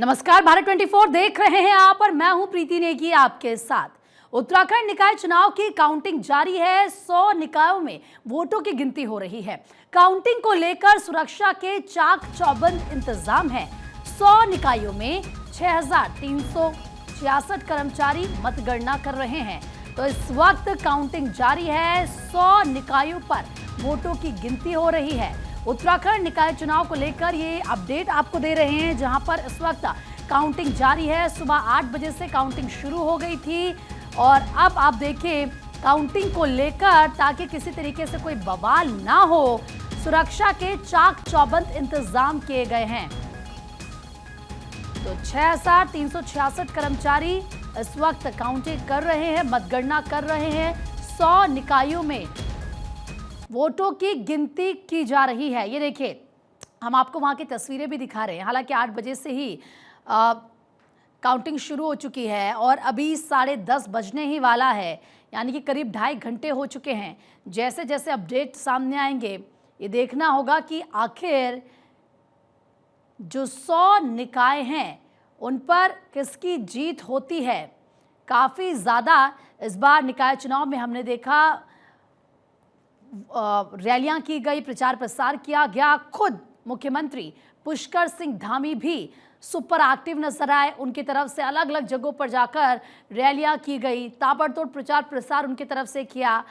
नमस्कार, भारत 24 देख रहे हैं आप और मैं हूं प्रीति नेगी आपके साथ। उत्तराखंड निकाय चुनाव की काउंटिंग जारी है। 100 निकायों में वोटों की गिनती हो रही है। काउंटिंग को लेकर सुरक्षा के चाक चौबंद इंतजाम है। 100 निकायों में 6,366 कर्मचारी मतगणना कर रहे हैं। तो इस वक्त काउंटिंग जारी है। 100 निकायों पर वोटों की गिनती हो रही है। उत्तराखंड निकाय चुनाव को लेकर ये अपडेट आपको दे रहे हैं, जहां पर इस वक्त काउंटिंग जारी है। सुबह 8 बजे से काउंटिंग शुरू हो गई थी और अब आप देखें काउंटिंग को लेकर, ताकि किसी तरीके से कोई बवाल ना हो, सुरक्षा के चाक चौबंद इंतजाम किए गए हैं। तो 6,366 कर्मचारी इस वक्त काउंटिंग कर रहे हैं, मतगणना कर रहे हैं। 100 निकायों में वोटों की गिनती की जा रही है। ये देखिए, हम आपको वहां की तस्वीरें भी दिखा रहे हैं। हालांकि 8 बजे से ही काउंटिंग शुरू हो चुकी है और अभी 10:30 बजने ही वाला है, यानी कि करीब 2.5 घंटे हो चुके हैं। जैसे जैसे अपडेट सामने आएंगे, ये देखना होगा कि आखिर जो 100 निकाय हैं उन पर किसकी जीत होती है। काफ़ी ज़्यादा इस बार निकाय चुनाव में हमने देखा रैलियां की गई, प्रचार प्रसार किया गया। खुद मुख्यमंत्री पुष्कर सिंह धामी भी सुपर एक्टिव नजर आए। उनकी तरफ से अलग अलग जगहों पर जाकर रैलियां की गई, ताबड़तोड़ प्रचार प्रसार उनकी तरफ से किया।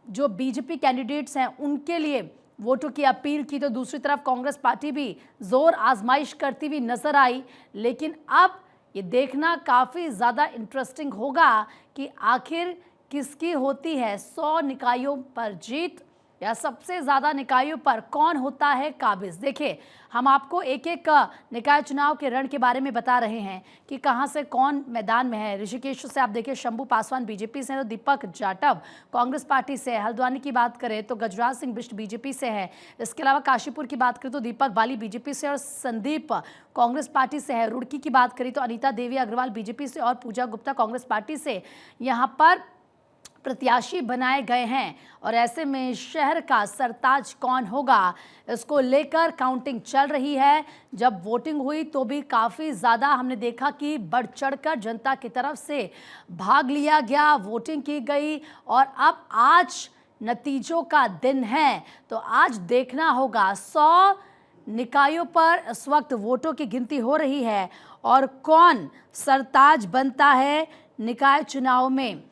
जो बीजेपी कैंडिडेट्स हैं उनके लिए वोटों की अपील की। तो दूसरी तरफ कांग्रेस पार्टी भी जोर आजमाइश करती हुई नजर आई। लेकिन अब ये देखना काफ़ी ज़्यादा इंटरेस्टिंग होगा कि आखिर किसकी होती है 100 निकायों पर जीत, या सबसे ज़्यादा निकायों पर कौन होता है काबिज। देखिए, हम आपको एक एक निकाय चुनाव के रण के बारे में बता रहे हैं कि कहां से कौन मैदान में है। ऋषिकेश से आप देखिए, शंभू पासवान बीजेपी से है, तो दीपक जाटव कांग्रेस पार्टी से है। हल्द्वानी की बात करें तो गजराज सिंह बिष्ट बीजेपी से है। इसके अलावा काशीपुर की बात करें तो दीपक बाली बीजेपी से और संदीप कांग्रेस पार्टी से है। रुड़की की बात करें तो अनीता देवी अग्रवाल बीजेपी से और पूजा गुप्ता कांग्रेस पार्टी से यहाँ पर प्रत्याशी बनाए गए हैं। और ऐसे में शहर का सरताज कौन होगा, इसको लेकर काउंटिंग चल रही है। जब वोटिंग हुई तो भी काफ़ी ज़्यादा हमने देखा कि बढ़ चढ़कर जनता की तरफ से भाग लिया गया, वोटिंग की गई। और अब आज नतीजों का दिन है, तो आज देखना होगा 100 निकायों पर इस वक्त वोटों की गिनती हो रही है और कौन सरताज बनता है निकाय चुनाव में।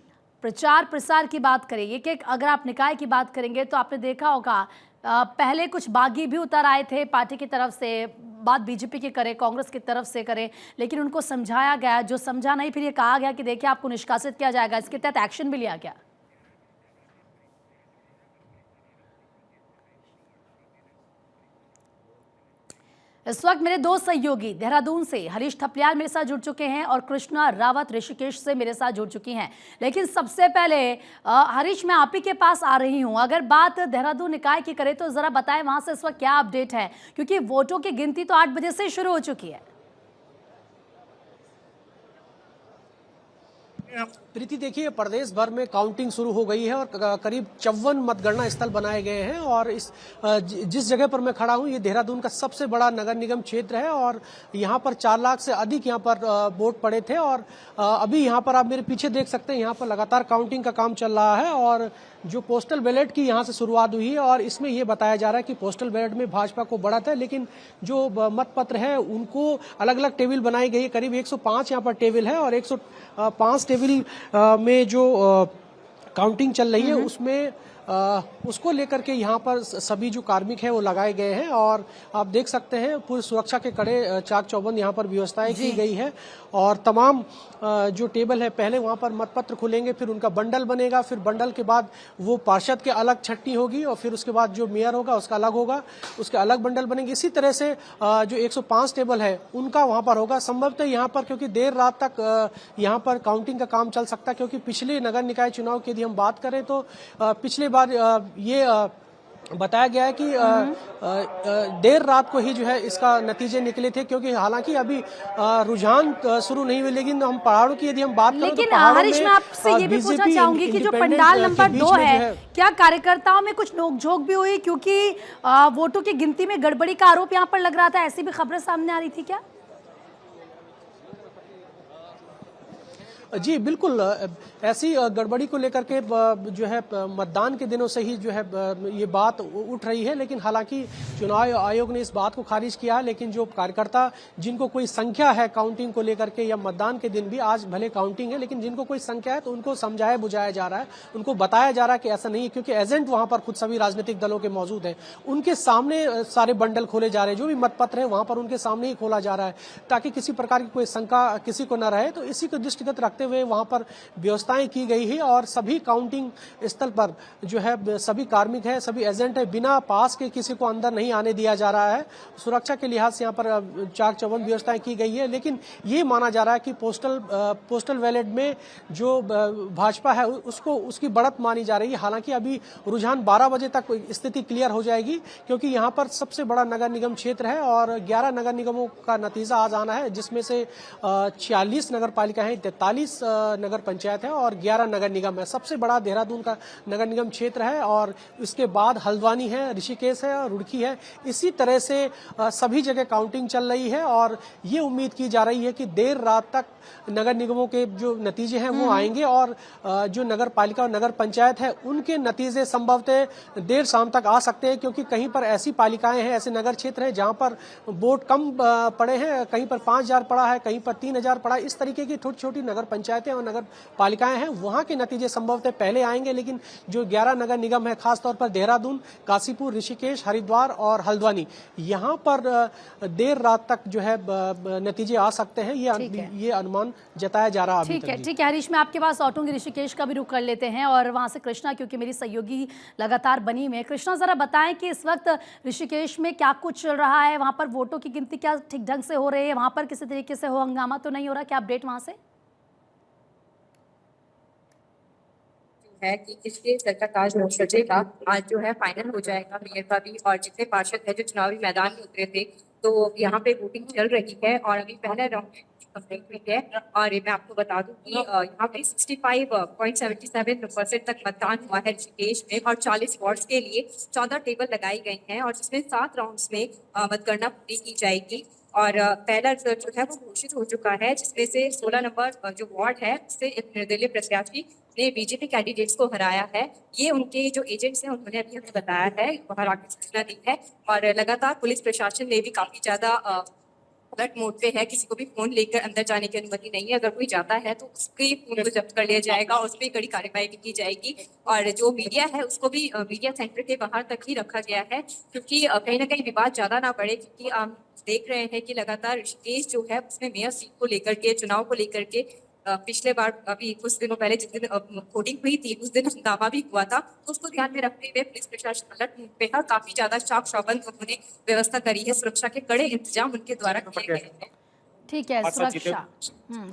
प्रचार प्रसार की बात करें, एक एक अगर आप निकाय की बात करेंगे तो आपने देखा होगा पहले कुछ बागी भी उतर आए थे पार्टी की तरफ से। बात बीजेपी की करें, कांग्रेस की तरफ से करें, लेकिन उनको समझाया गया। जो समझा नहीं, फिर ये कहा गया कि देखिए आपको निष्कासित किया जाएगा। इसके तहत एक्शन भी लिया गया। इस वक्त मेरे दो सहयोगी देहरादून से हरीश थपलियाल मेरे साथ जुड़ चुके हैं और कृष्णा रावत ऋषिकेश से मेरे साथ जुड़ चुकी हैं। लेकिन सबसे पहले हरीश, मैं आप ही के पास आ रही हूं। अगर बात देहरादून निकाय की करें तो जरा बताएं वहां से इस वक्त क्या अपडेट है, क्योंकि वोटों की गिनती तो 8 बजे से शुरू हो चुकी है। प्रीति, देखिए, प्रदेश भर में काउंटिंग शुरू हो गई है और करीब 54 मतगणना स्थल बनाए गए हैं। और जिस जगह पर मैं खड़ा हूं, ये देहरादून का सबसे बड़ा नगर निगम क्षेत्र है और यहाँ पर 4 लाख से अधिक यहाँ पर वोट पड़े थे। और अभी यहाँ पर आप मेरे पीछे देख सकते हैं, यहाँ पर लगातार काउंटिंग का काम चल रहा है। और जो पोस्टल बैलेट की यहाँ से शुरुआत हुई है और इसमें ये बताया जा रहा है कि पोस्टल बैलेट में भाजपा को बढ़त है, लेकिन जो मतपत्र है उनको अलग अलग टेबल बनाई गई है। करीब 105 यहाँ पर टेबल है और 105 टेबल में जो काउंटिंग चल रही है उसमें उसको लेकर के यहाँ पर सभी जो कार्मिक हैं वो लगाए गए हैं। और आप देख सकते हैं पूरी सुरक्षा के कड़े चाक चौबंद यहाँ पर व्यवस्थाएं की गई है। और तमाम जो टेबल है, पहले वहाँ पर मतपत्र खुलेंगे, फिर उनका बंडल बनेगा, फिर बंडल के बाद वो पार्षद के अलग छट्टी होगी और फिर उसके बाद जो मेयर होगा उसका अलग होगा, उसके अलग बंडल बनेंगे। इसी तरह से जो 105 टेबल है उनका वहाँ पर होगा। संभवतः यहाँ पर, क्योंकि देर रात तक यहाँ पर काउंटिंग का काम चल सकता है, क्योंकि पिछले नगर निकाय चुनाव की यदि हम बात करें तो पिछले बार ये बताया गया है कि देर रात को ही जो है इसका नतीजे निकले थे, क्योंकि हालांकि अभी रुझान शुरू नहीं हुए। लेकिन हम पहाड़ों की यदि हम बात करें तो पहाड़ों हरीश, मैं आपसे ये भी पूछना चाहूंगी कि जो पंडाल नंबर 2 है, क्या कार्यकर्ताओं में कुछ नोकझोंक भी हुई, क्योंकि वोटों की गिनती में गड़बड़ी का आरोप यहाँ पर लग रहा था, ऐसी भी खबरें सामने आ रही थी क्या? जी बिल्कुल, ऐसी गड़बड़ी को लेकर के जो है मतदान के दिनों से ही जो है ये बात उठ रही है, लेकिन हालांकि चुनाव आयोग ने इस बात को खारिज किया। लेकिन जो कार्यकर्ता जिनको कोई संख्या है काउंटिंग को लेकर के, या मतदान के दिन भी, आज भले काउंटिंग है लेकिन जिनको कोई संख्या है तो उनको समझाया बुझाया जा रहा है, उनको बताया जा रहा है कि ऐसा नहीं है, क्योंकि एजेंट वहां पर खुद सभी राजनीतिक दलों के मौजूद हैं। उनके सामने सारे बंडल खोले जा रहे हैं, जो भी मतपत्र है वहां पर उनके सामने ही खोला जा रहा है, ताकि किसी प्रकार की कोई शंका किसी को न रहे। तो इसी को दृष्टिगत रखते हुए वहां पर व्यवस्थाएं की गई है, और सभी काउंटिंग स्थल पर जो है सभी कार्मिक है, सभी एजेंट है, बिना पास के किसी को अंदर नहीं आने दिया जा रहा है। सुरक्षा के लिहाज से यहाँ पर चाक चौबंद व्यवस्थाएं की गई है। लेकिन ये माना जा रहा है कि पोस्टल बैलेट में जो भाजपा है उसको उसकी बढ़त मानी जा रही है। हालांकि अभी रुझान 12 बजे तक स्थिति क्लियर हो जाएगी, क्योंकि यहाँ पर सबसे बड़ा नगर निगम क्षेत्र है और 11 नगर निगमों का नतीजा आज आना है, जिसमें से 46 नगर पालिका है, 43 नगर पंचायत है और 11 नगर निगम है। सबसे बड़ा देहरादून का नगर निगम क्षेत्र है, और इसके बाद हल्द्वानी है, ऋषिकेश है और रुड़की है। इसी तरह से सभी जगह काउंटिंग चल रही है, और ये उम्मीद की जा रही है कि देर रात तक नगर निगमों के जो नतीजे हैं वो आएंगे, और जो नगर पालिका और नगर पंचायत है उनके नतीजे संभवतः देर शाम तक आ सकते हैं, क्योंकि कहीं पर ऐसी पालिकाएं हैं, ऐसे नगर क्षेत्र हैं जहां पर वोट कम पड़े हैं, कहीं पर 5000 पड़ा है, कहीं पर 3000 पड़ा है। इस तरीके की छोटी छोटी नगर पंचायतें और नगर पालिकाएं हैं, वहां के नतीजे संभवतः पहले आएंगे। लेकिन जो 11 नगर निगम है, खासतौर पर देहरादून, काशीपुर, ऋषिकेश, हरिद्वार और हल्द्वानी, यहाँ पर देर रात तक जो है नतीजे आ सकते हैं, ये अनुमान जताया जा रहा है। ठीक है हरीश, मैं आपके पास लौटूंगी, ऋषिकेश का भी रुख कर लेते हैं और वहां से कृष्णा, क्योंकि मेरी सहयोगी लगातार बनी में। कृष्णा, जरा बताएं कि इस वक्त ऋषिकेश में क्या कुछ चल रहा है, वहां पर वोटों की गिनती क्या ठीक ढंग से हो रही है, वहां पर किसी तरीके से हो हंगामा तो नहीं हो रहा, क्या अपडेट वहां से है कि इसके सर का ताज सजेगा। आज जो है फाइनल हो जाएगा मेयर का भी, और जितने पार्षद है जो चुनावी मैदान में उतरे थे, तो यहाँ पे वोटिंग चल रही है और अभी पहला राउंड कंप्लीट हुई है। और मैं आपको बता दूं कि यहाँ पे 65.77% तक मतदान हुआ है ऋषिकेश में, और 40 वार्ड्स के लिए 14 टेबल लगाई गई हैं, और जिसमें 7 राउंड्स में मतगणना पूरी की जाएगी। और पहला रिजल्ट जो है वो घोषित हो चुका है, जिसमें से 16 नंबर जो वार्ड है उससे एक निर्दलीय प्रत्याशी ने बीजेपी कैंडिडेट्स को हराया है। ये उनके जो एजेंट्स हैं उन्होंने अभी हमें बताया है, बाहर आके सूचना दी है। और लगातार पुलिस प्रशासन ने भी काफी ज्यादा अलर्ट मोड पे है, किसी को भी फोन लेकर अंदर जाने की अनुमति नहीं है। अगर कोई जाता है तो उसके फोन को जब्त कर लिया जाएगा, उस पर कड़ी कार्रवाई की जाएगी। और जो मीडिया है उसको भी मीडिया सेंटर के बाहर तक ही रखा गया है, क्योंकि कहीं ना कहीं विवाद ज्यादा ना बढ़े। क्योंकि आप देख रहे हैं कि लगातार ऋषिकेश जो है उसमें मेयर सीट को लेकर के, चुनाव को लेकर के पिछले बार अभी कुछ दिनों पहले जिस दिन वोटिंग हुई थी उस दिन हंगामा भी हुआ था, तो उसको ध्यान में रखते हुए पुलिस प्रशासन अलर्ट पे है। काफी ज्यादा चाक चौबंद उन्होंने व्यवस्था करी है, सुरक्षा के कड़े इंतजाम उनके द्वारा किए गए हैं। ठीक है,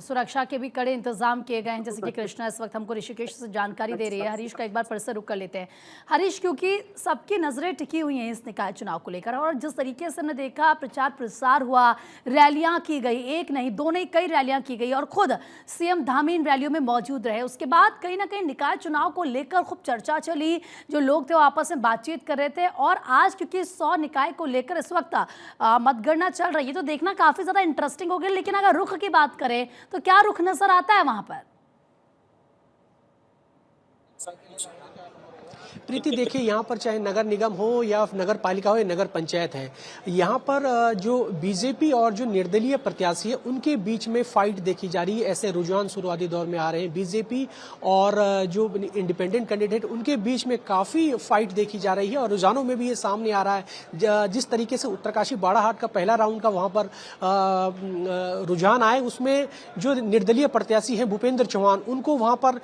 सुरक्षा के भी कड़े इंतजाम किए गए हैं, जैसे कि कृष्णा इस वक्त हमको ऋषिकेश से जानकारी दे रही है। हरीश का एक बार फिर से रुक कर लेते हैं। हरीश, क्योंकि सबकी नजरें टिकी हुई हैं इस निकाय चुनाव को लेकर, और जिस तरीके से हमने देखा प्रचार प्रसार हुआ, रैलियां की गई, एक नहीं दो नहीं कई रैलियां की गई, और खुद सीएम धामी इन रैलियों में मौजूद रहे। उसके बाद कहीं ना कहीं निकाय चुनाव को लेकर खूब चर्चा चली, जो लोग थे वो आपस में बातचीत कर रहे थे। और आज क्योंकि 100 निकाय को लेकर इस वक्त मतगणना चल रही है, तो देखना काफी ज्यादा इंटरेस्टिंग हो गया। लेकिन अगर रुख की बात करें तो क्या रुख नजर आता है वहां पर? प्रीति, देखिए यहाँ पर चाहे नगर निगम हो या नगर पालिका हो या नगर पंचायत है, यहाँ पर जो बीजेपी और जो निर्दलीय प्रत्याशी है उनके बीच में फाइट देखी जा रही है। ऐसे रुझान शुरुआती दौर में आ रहे हैं। बीजेपी और जो इंडिपेंडेंट कैंडिडेट उनके बीच में काफी फाइट देखी जा रही है, और रुझानों में भी ये सामने आ रहा है। जिस तरीके से उत्तरकाशी बाड़ाहाट का पहला राउंड का वहां पर रुझान आए, उसमें जो निर्दलीय प्रत्याशी है भूपेंद्र चौहान, उनको वहां पर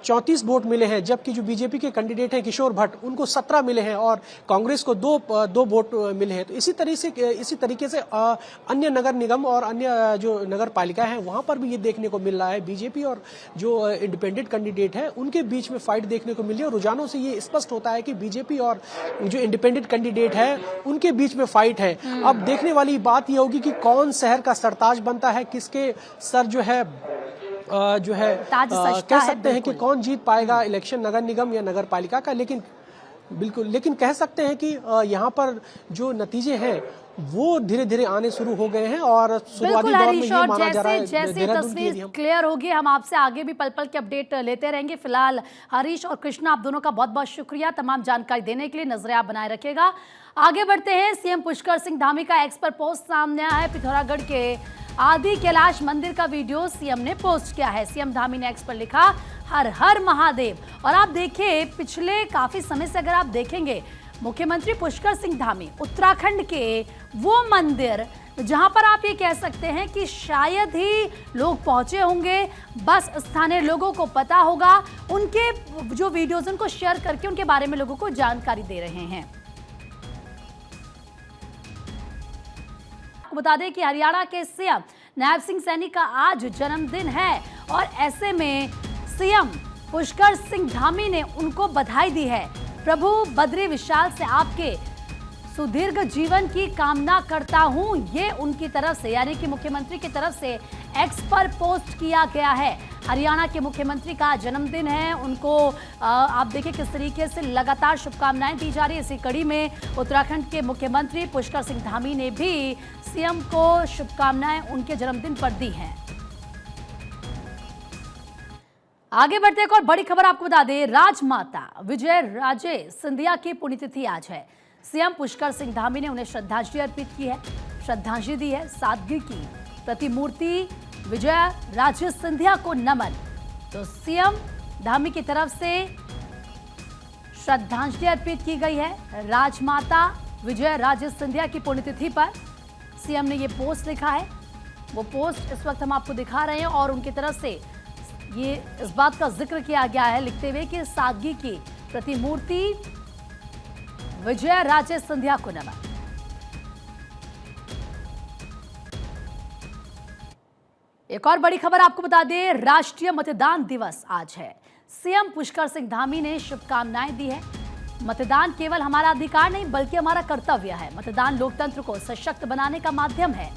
34 वोट मिले हैं, जबकि जो बीजेपी के कैंडिडेट हैं किशोर भट्ट, उनको 17 मिले हैं, और कांग्रेस को दो वोट मिले हैं। तो इसी तरीके से अन्य नगर निगम और अन्य जो नगर पालिका है वहां पर भी ये देखने को मिल रहा है। बीजेपी और जो इंडिपेंडेंट कैंडिडेट है उनके बीच में फाइट देखने को मिली है। और रुझानों से ये स्पष्ट होता है कि बीजेपी और जो इंडिपेंडेंट कैंडिडेट है उनके बीच में फाइट है। अब देखने वाली बात यह होगी कि कौन शहर का सरताज बनता है, किसके सर जो है कह सकते हैं कि कौन जीत पाएगा इलेक्शन नगर निगम या नगर पालिका का। लेकिन कह सकते हैं कि यहाँ पर जो नतीजे हैं वो धीरे धीरे आने शुरू हो गए हैं और शुरुआती बिल्कुल दौर में हरीश, ये और माना जा रहा है जैसे जैसे देहरादून के तस्वीर क्लियर होगी हम आपसे आगे भी पल पल के अपडेट लेते रहेंगे। फिलहाल हरीश और कृष्णा, आप दोनों का बहुत बहुत शुक्रिया तमाम जानकारी देने के लिए। नजरें आप बनाए रखिएगा। आगे बढ़ते हैं। सीएम पुष्कर सिंह धामी का एक्स पर पोस्ट सामने आया है। पिथौरागढ़ के आदि कैलाश मंदिर का वीडियो सीएम ने पोस्ट किया है। सीएम धामी ने एक्स पर लिखा, हर हर महादेव। और आप देखिए, पिछले काफी समय से अगर आप देखेंगे, मुख्यमंत्री पुष्कर सिंह धामी उत्तराखंड के वो मंदिर जहां पर आप ये कह सकते हैं कि शायद ही लोग पहुंचे होंगे, बस स्थानीय लोगों को पता होगा, उनके जो वीडियोज उनको शेयर करके उनके बारे में लोगों को जानकारी दे रहे हैं। आपको बता दें कि हरियाणा के सीएम नायब सिंह सैनी का आज जन्मदिन है और ऐसे में सीएम पुष्कर सिंह धामी ने उनको बधाई दी है। प्रभु बद्री विशाल से आपके सुदीर्घ जीवन की कामना करता हूं, ये उनकी तरफ से यानी कि मुख्यमंत्री की तरफ से एक्स पर पोस्ट किया गया है। हरियाणा के मुख्यमंत्री का जन्मदिन है, उनको आप देखिए किस तरीके से लगातार शुभकामनाएं दी जा रही है। इसी कड़ी में उत्तराखंड के मुख्यमंत्री पुष्कर सिंह धामी ने भी सीएम को शुभकामनाएं उनके जन्मदिन पर दी हैं। आगे बढ़ते एक और बड़ी खबर आपको बता दें, राजमाता विजय राजे सिंधिया की पुण्यतिथि आज है। सीएम पुष्कर सिंह धामी ने उन्हें श्रद्धांजलि अर्पित की है, श्रद्धांजलि दी है। सादगी की प्रतिमूर्ति विजय राजे सिंधिया को नमन। तो सीएम धामी की तरफ से श्रद्धांजलि अर्पित की गई है राजमाता विजय राजे सिंधिया की पुण्यतिथि पर। सीएम ने ये पोस्ट लिखा है, वो पोस्ट इस वक्त हम आपको दिखा रहे हैं और उनकी तरफ से ये इस बात का जिक्र किया गया है लिखते हुए कि सादगी की प्रतिमूर्ति विजय राजे सिंधिया को नमन। एक और बड़ी खबर आपको बता दें, राष्ट्रीय मतदान दिवस आज है। सीएम पुष्कर सिंह धामी ने शुभकामनाएं दी है। मतदान केवल हमारा अधिकार नहीं बल्कि हमारा कर्तव्य है। मतदान लोकतंत्र को सशक्त बनाने का माध्यम है।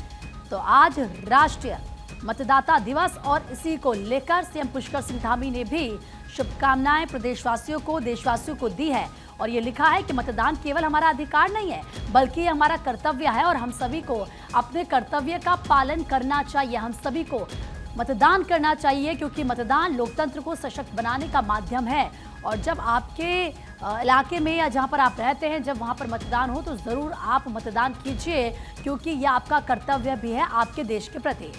तो आज राष्ट्रीय मतदाता दिवस और इसी को लेकर सीएम पुष्कर सिंह धामी ने भी शुभकामनाएं प्रदेशवासियों को, देशवासियों को दी है और ये लिखा है कि मतदान केवल हमारा अधिकार नहीं है बल्कि हमारा कर्तव्य है और हम सभी को अपने कर्तव्य का पालन करना चाहिए। हम सभी को मतदान करना चाहिए क्योंकि मतदान लोकतंत्र को सशक्त बनाने का माध्यम है। और जब आपके इलाके में या जहां पर आप रहते हैं, जब वहां पर मतदान हो तो जरूर आप मतदान कीजिए क्योंकि यह आपका कर्तव्य भी है आपके देश के प्रति।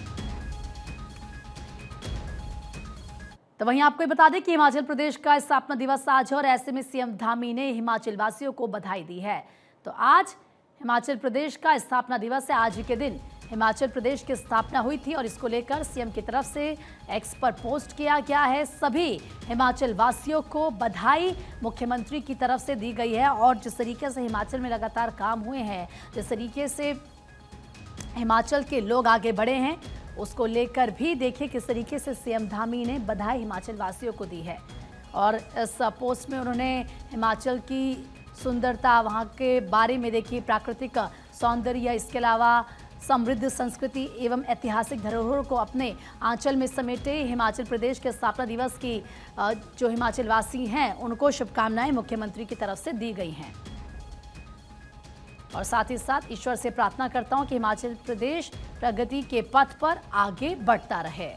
तो वहीं आपको बता दें कि हिमाचल प्रदेश का स्थापना दिवस आज है और ऐसे में सीएम धामी ने हिमाचल वासियों को बधाई दी है। तो आज हिमाचल प्रदेश का स्थापना दिवस है। आज के दिन हिमाचल प्रदेश की स्थापना हुई थी और इसको लेकर सीएम की तरफ से एक्स पर पोस्ट किया गया है। सभी हिमाचल वासियों को बधाई मुख्यमंत्री की तरफ से दी गई है और जिस तरीके से हिमाचल में लगातार काम हुए हैं, जिस तरीके से हिमाचल के लोग आगे बढ़े हैं, उसको लेकर भी देखिए किस तरीके से सीएम धामी ने बधाई हिमाचल वासियों को दी है। और इस पोस्ट में उन्होंने हिमाचल की सुंदरता, वहाँ के बारे में देखिए प्राकृतिक सौंदर्य, इसके अलावा समृद्ध संस्कृति एवं ऐतिहासिक धरोहर को अपने आंचल में समेटे हिमाचल प्रदेश के स्थापना दिवस की जो हिमाचल वासी हैं उनको शुभकामनाएं मुख्यमंत्री की तरफ से दी गई हैं। और साथ ही साथ ईश्वर से प्रार्थना करता हूं कि हिमाचल प्रदेश प्रगति के पथ पर आगे बढ़ता रहे।